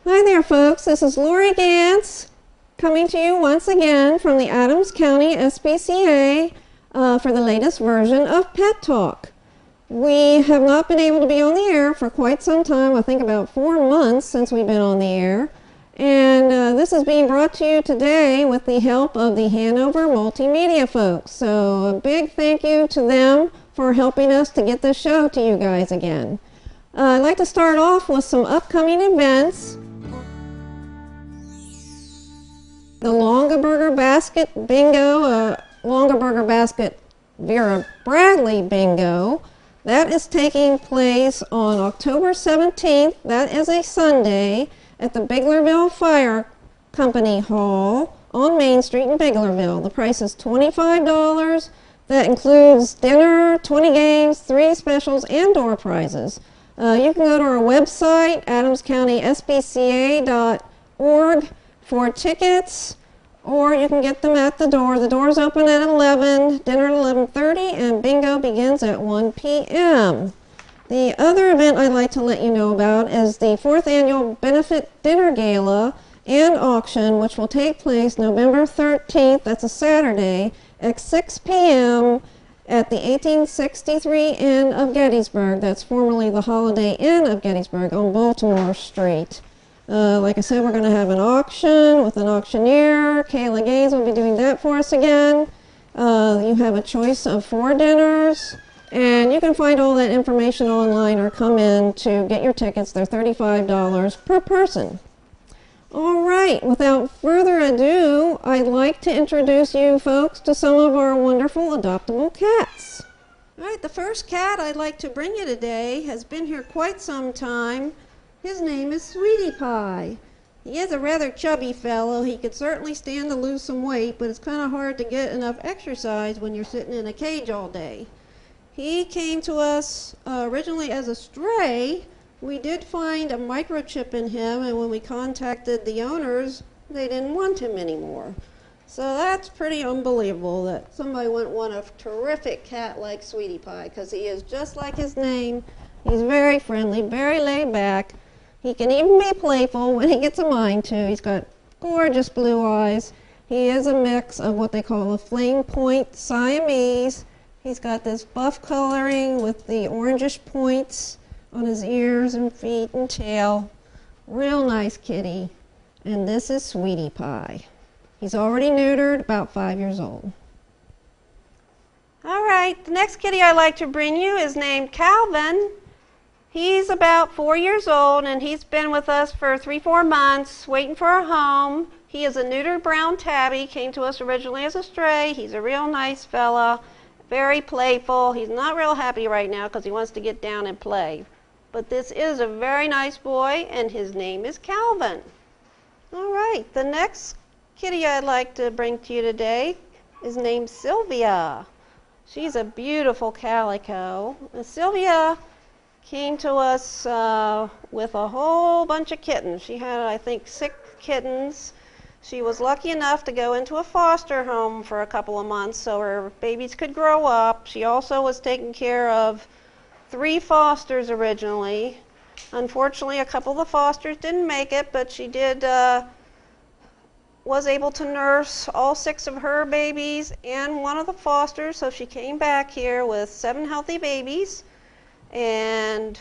Hi there, folks. This is Lori Gantz coming to you once again from the Adams County SPCA for the latest version of Pet Talk. We have not been able to be on the air for quite some time, I think about 4 months since we've been on the air. And this is being brought to you today with the help of the Hanover Multimedia folks. So a big thank you to them for helping us to get this show to you guys again. I'd like to start off with some upcoming events. The Longaberger Basket Bingo, Longaberger Basket Vera Bradley Bingo, that is taking place on October 17th. That is a Sunday at the Biglerville Fire Company Hall on Main Street in Biglerville. The price is $25. That includes dinner, 20 games, 3 specials, and door prizes. You can go to our website, adamscountyspca.org, for tickets, or you can get them at the door. The doors open at 11, dinner at 11:30, and bingo begins at 1 p.m. The other event I'd like to let you know about is the 4th Annual Benefit Dinner Gala and Auction, which will take place November 13th, that's a Saturday, at 6 p.m. at the 1863 Inn of Gettysburg. That's formerly the Holiday Inn of Gettysburg on Baltimore Street. Like I said, we're going to have an auction with an auctioneer. Kayla Gaines will be doing that for us again. You have a choice of 4 dinners, and you can find all that information online or come in to get your tickets. They're $35 per person. All right, without further ado, I'd like to introduce you folks to some of our wonderful adoptable cats. All right, the first cat I'd like to bring you today has been here quite some time. His name is Sweetie Pie. He is a rather chubby fellow. He could certainly stand to lose some weight, but it's kind of hard to get enough exercise when you're sitting in a cage all day. He came to us originally as a stray. We did find a microchip in him, and when we contacted the owners, they didn't want him anymore. So that's pretty unbelievable that somebody wouldn't want a terrific cat like Sweetie Pie, because he is just like his name. He's very friendly, very laid back. He can even be playful when he gets a mind to. He's got gorgeous blue eyes. He is a mix of what they call a flame point Siamese. He's got this buff coloring with the orangish points on his ears and feet and tail. Real nice kitty. And this is Sweetie Pie. He's already neutered, about 5 years old. All right, the next kitty I'd like to bring you is named Calvin. He's about 4 years old, and he's been with us for 3-4 months, waiting for a home. He is a neutered brown tabby, came to us originally as a stray. He's a real nice fella, very playful. He's not real happy right now because he wants to get down and play. But this is a very nice boy, and his name is Calvin. All right, the next kitty I'd like to bring to you today is named Sylvia. She's a beautiful calico. Sylvia came to us with a whole bunch of kittens. She had, I think, 6 kittens. She was lucky enough to go into a foster home for a couple of months so her babies could grow up. She also was taking care of 3 fosters originally. Unfortunately, a couple of the fosters didn't make it, but she was able to nurse all 6 of her babies and one of the fosters, so she came back here with 7 healthy babies, and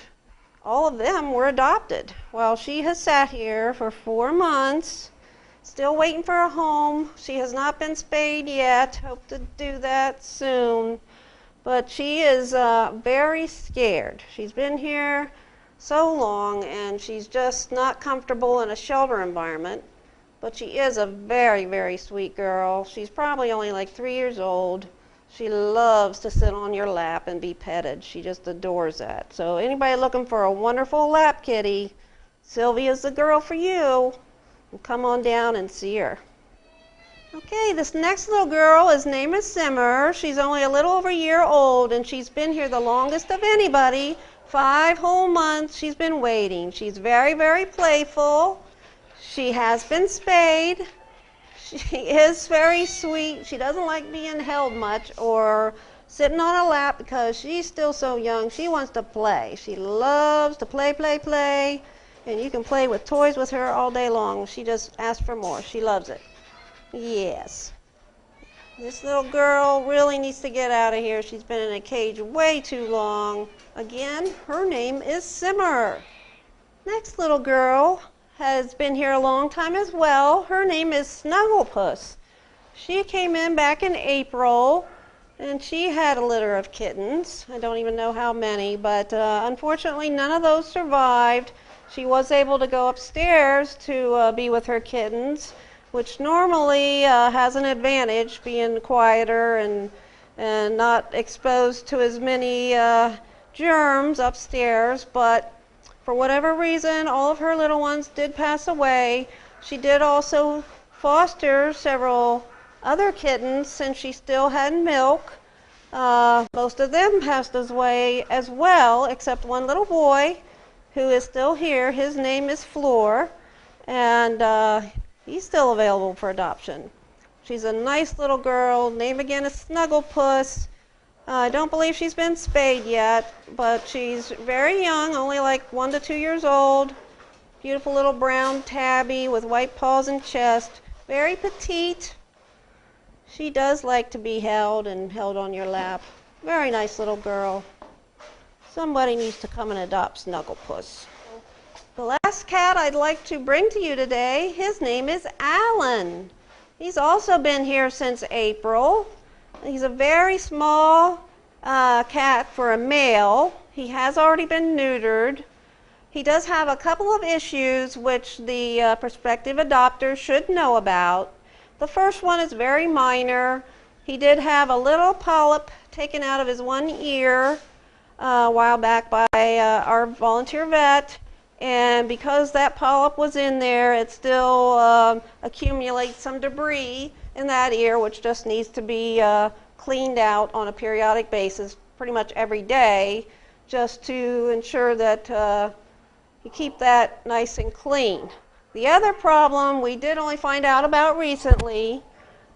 all of them were adopted. Well, she has sat here for 4 months, still waiting for a home. She has not been spayed yet. Hope to do that soon. But she is very scared. She's been here so long, and she's just not comfortable in a shelter environment. But she is a very, very sweet girl. She's probably only like 3 years old. She loves to sit on your lap and be petted. She just adores that. So anybody looking for a wonderful lap kitty, Sylvia's the girl for you. Come on down and see her. Okay, this next little girl, his name is Simmer. She's only a little over a year old, and she's been here the longest of anybody. 5 whole months she's been waiting. She's very, very playful. She has been spayed. She is very sweet. She doesn't like being held much or sitting on a lap because she's still so young. She wants to play. She loves to play, play, play. And you can play with toys with her all day long. She just asks for more. She loves it. Yes. This little girl really needs to get out of here. She's been in a cage way too long. Again, her name is Simmer. Next little girl has been here a long time as well. Her name is Snugglepuss. She came in back in April, and she had a litter of kittens. I don't even know how many, but unfortunately none of those survived. She was able to go upstairs to be with her kittens, which normally has an advantage, being quieter and not exposed to as many germs upstairs, but for whatever reason, all of her little ones did pass away. She did also foster several other kittens since she still had milk. Most of them passed away as well, except one little boy who is still here. His name is Floor, and he's still available for adoption. She's a nice little girl. Name again is Snugglepuss. I don't believe she's been spayed yet, but she's very young, only like 1 to 2 years old. Beautiful little brown tabby with white paws and chest. Very petite. She does like to be held and held on your lap. Very nice little girl. Somebody needs to come and adopt Snugglepuss. The last cat I'd like to bring to you today, his name is Alan. He's also been here since April. He's a very small cat for a male. He has already been neutered. He does have a couple of issues which the prospective adopter should know about. The first one is very minor. He did have a little polyp taken out of his one ear a while back by our volunteer vet. And because that polyp was in there, it still accumulates some debris in that ear, which just needs to be cleaned out on a periodic basis, pretty much every day, just to ensure that you keep that nice and clean. The other problem we did only find out about recently,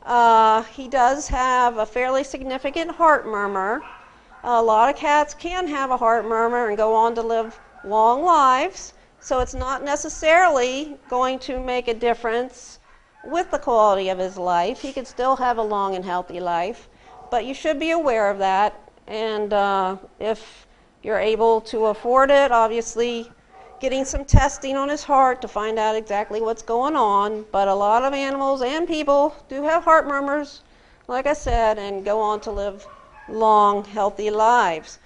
he does have a fairly significant heart murmur. A lot of cats can have a heart murmur and go on to live long lives, so it's not necessarily going to make a difference with the quality of his life. He could still have a long and healthy life, but you should be aware of that. And if you're able to afford it, obviously getting some testing on his heart to find out exactly what's going on. But a lot of animals and people do have heart murmurs, like I said, and go on to live long, healthy lives.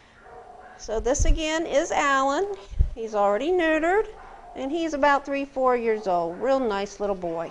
So this again is Alan. He's already neutered, and he's about 3-4 years old. Real nice little boy.